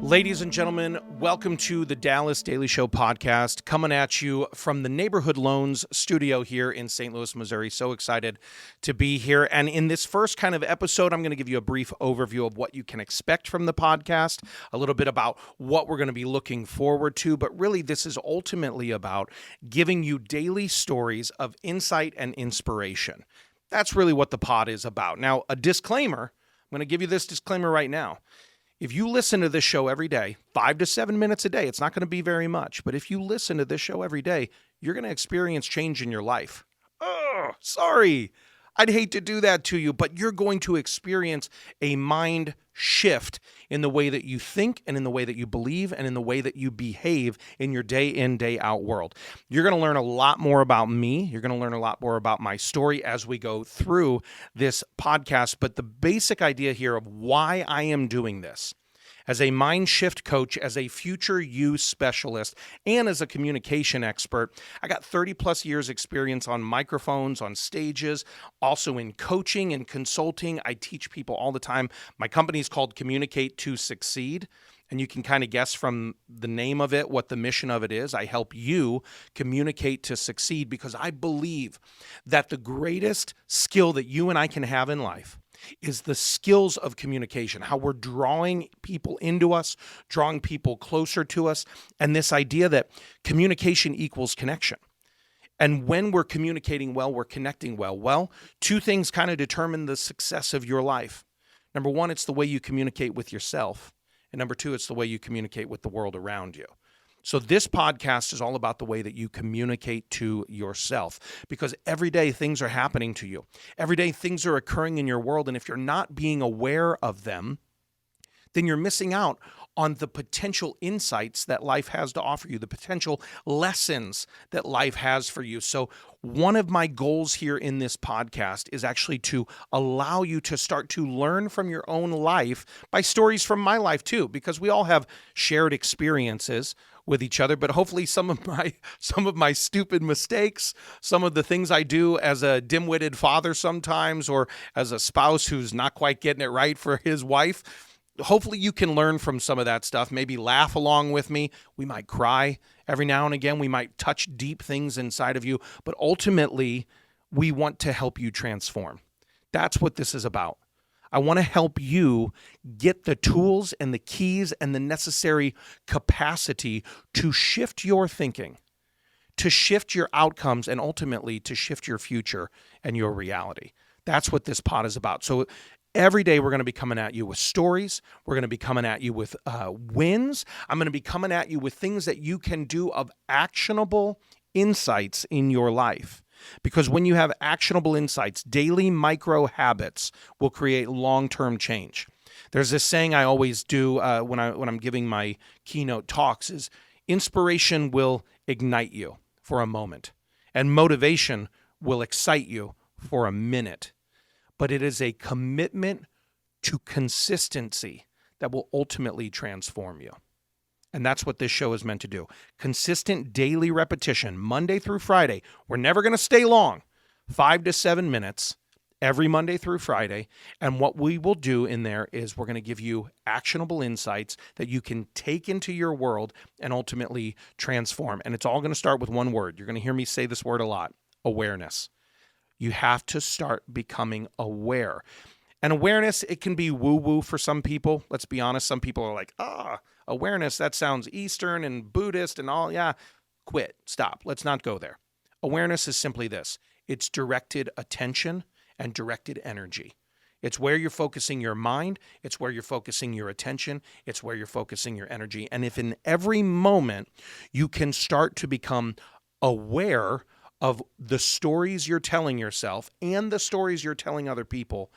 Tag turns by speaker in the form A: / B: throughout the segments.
A: Ladies and gentlemen, welcome to the Dallas Daily Show podcast, coming at you from the Neighborhood Loans studio here in St. Louis, Missouri. So excited to be here. And in this first kind of episode, I'm going to give you a brief overview of what you can expect from the podcast, a little bit about what we're going to be looking forward to. But really, this is ultimately about giving you daily stories of insight and inspiration. That's really what the pod is about. Now, a disclaimer, I'm going to give you this disclaimer right now. If you listen to this show every day, 5 to 7 minutes a day, it's not going to be very much. But if you listen to this show every day, you're going to experience change in your life. Oh, sorry. I'd hate to do that to you, but you're going to experience a mind shift in the way that you think and in the way that you believe and in the way that you behave in your day in, day out world. You're going to learn a lot more about me. You're going to learn a lot more about my story as we go through this podcast. But the basic idea here of why I am doing this, as a MindSHIFT coach, as a future you specialist, and as a communication expert, I got 30 plus years experience on microphones, on stages, also in coaching and consulting. I teach people all the time. My company is called Communicate to Succeed, and you can kind of guess from the name of it what the mission of it is. I help you communicate to succeed because I believe that the greatest skill that you and I can have in life is the skills of communication, how we're drawing people into us, drawing people closer to us, and this idea that communication equals connection. And when we're communicating well, we're connecting well. Well, two things kind of determine the success of your life. Number one, it's the way you communicate with yourself. And number two, it's the way you communicate with the world around you. So this podcast is all about the way that you communicate to yourself, because every day things are happening to you. Every day things are occurring in your world, and if you're not being aware of them, then you're missing out on the potential insights that life has to offer you, the potential lessons that life has for you. So one of my goals here in this podcast is actually to allow you to start to learn from your own life by stories from my life too, because we all have shared experiences with each other, but hopefully some of my stupid mistakes, some of the things I do as a dim-witted father sometimes, or as a spouse who's not quite getting it right for his wife, hopefully you can learn from some of that stuff, maybe laugh along with me. We might cry every now and again. We might touch deep things inside of you, but ultimately we want to help you transform. That's what this is about. I want to help you get the tools and the keys and the necessary capacity to shift your thinking, to shift your outcomes, and ultimately to shift your future and your reality. That's what this pod is about. So every day we're going to be coming at you with stories. We're going to be coming at you with wins. I'm going to be coming at you with things that you can do of actionable insights in your life. Because when you have actionable insights, daily micro habits will create long-term change. There's this saying I always do when I'm giving my keynote talks is inspiration will ignite you for a moment, and motivation will excite you for a minute. But it is a commitment to consistency that will ultimately transform you. And that's what this show is meant to do. Consistent daily repetition, Monday through Friday. We're never going to stay long. 5 to 7 minutes every Monday through Friday. And what we will do in there is we're going to give you actionable insights that you can take into your world and ultimately transform. And it's all going to start with one word. You're going to hear me say this word a lot: awareness. You have to start becoming aware. And awareness, it can be woo-woo for some people. Let's be honest. Some people are like, awareness, that sounds Eastern and Buddhist and all. Yeah, quit, stop. Let's not go there. Awareness is simply this. It's directed attention and directed energy. It's where you're focusing your mind. It's where you're focusing your attention. It's where you're focusing your energy. And if in every moment you can start to become aware of the stories you're telling yourself and the stories you're telling other people,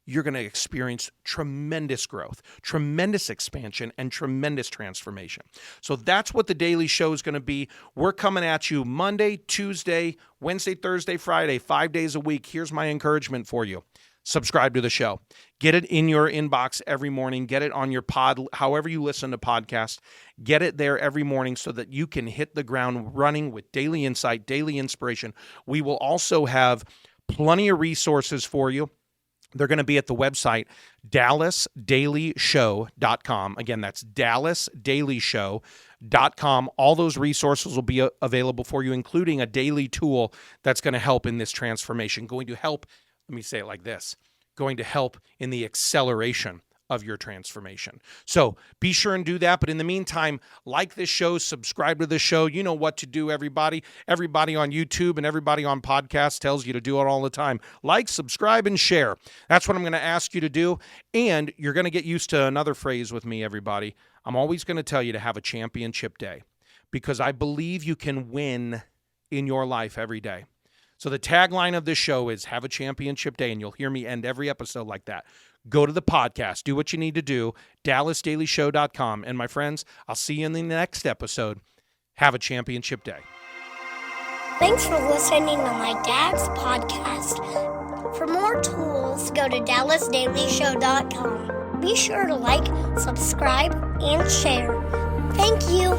A: you're going to experience tremendous growth, tremendous expansion, and tremendous transformation. So that's what the daily show is going to be. We're coming at you Monday, Tuesday, Wednesday, Thursday, Friday, 5 days a week. Here's my encouragement for you. Subscribe to the show. Get it in your inbox every morning. Get it on your pod, however you listen to podcasts. Get it there every morning so that you can hit the ground running with daily insight, daily inspiration. We will also have plenty of resources for you. They're going to be at the website dallasdailyshow.com. Again, that's dallasdailyshow.com. All those resources will be available for you, including a daily tool that's going to help in this transformation, going to help, let me say it like this, going to help in the acceleration of your transformation. So be sure and do that. But in the meantime, like this show, subscribe to the show. You know what to do, everybody. Everybody on YouTube and everybody on podcasts tells you to do it all the time. Like, subscribe, and share. That's what I'm going to ask you to do. And you're going to get used to another phrase with me, everybody. I'm always going to tell you to have a championship day, because I believe you can win in your life every day. So the tagline of this show is have a championship day, and you'll hear me end every episode like that. Go to the podcast, do what you need to do, dallasdailyshow.com. And my friends, I'll see you in the next episode. Have a championship day.
B: Thanks for listening to my dad's podcast. For more tools, go to dallasdailyshow.com. Be sure to like, subscribe, and share. Thank you.